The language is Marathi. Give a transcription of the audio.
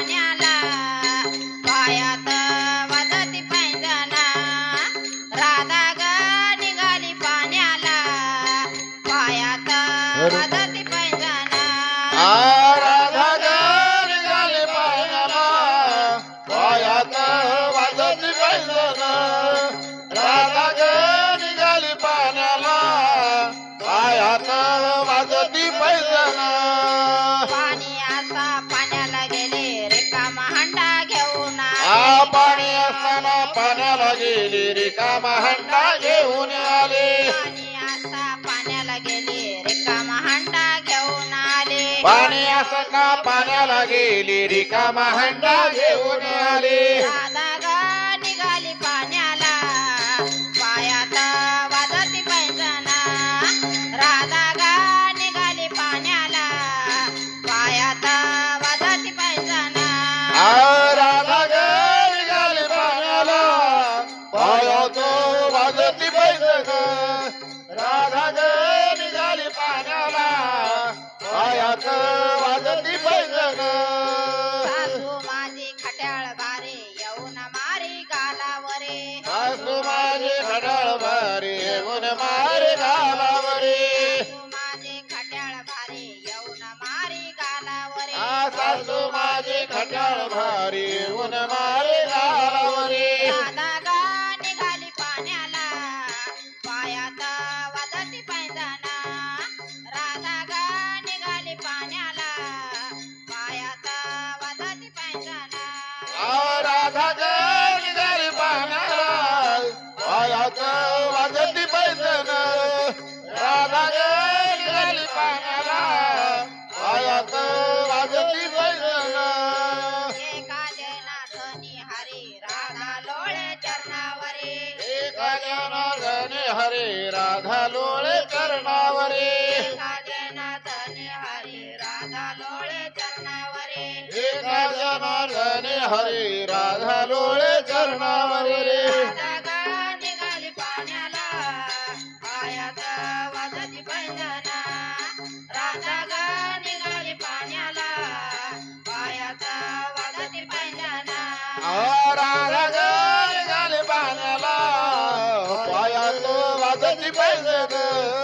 पाण्याला पायात वाजती पैंजण राधा ग निघाली पाण्याला पायात वाजती पैंजण राधा ग निघाली पाण्याला पायात वाजती पैंजण राधा ग निघाली पाण्याला पायात वाजती पैंजण पाणी आता पाण्याला गेले रिकामा हंडा घेऊन पाणी असताना पाण्याला गेली रिकामा हंडा घेऊन आले पाणी आता पाण्याला गेले रिकामा हंडा घेऊन आले पाणी असताना पाण्याला गेली रिकामा हंडा घेऊन आले राधा ग निघाली पाण्याला पायात वाजती पैंजण राधा ग निघाली पाण्याला पायात वाजती पैंजण राधा ग निघाली पाण्याला पायात वाजती पैंजण राधा ग निघाली पाण्याला पायात वाजती पैंजण सासू माझी खट्याळ बारे येऊन मारी गालावरे सासू माझी खडाळ भारी येऊन मारे गालावरे सासू माझे खट्याळ बारे येऊन मारी गालावरे सासू माझी खटाळ भारी येऊन मारे गालावरे राधा ग निघाली पाण्याला पायात वाजती पैंजण राधा ग निघाली पाण्याला पायात वाजती पैंजण राधा ग निघाली पाण्याला पायात वाजती पैंजण राधा ग निघाली पाण्याला पायात वाजती पैंजण एका जनार्दनी हरी राधा लोळे चरणावरे एका जनार्दनी हरे राधा लोळे कर्णावरे एका जनार्दनी हरी राधा लोळे चरणावरे एका जनार्दनी हरे राधा लोळे कर्णावरे राधा ग निघाली पाण्याला पायात वाजती पैंजण राधा ग निघाली पाण्याला पायात वाजती पैंजण राधा ग निघाली पाण्याला पायात वाजती पैंजण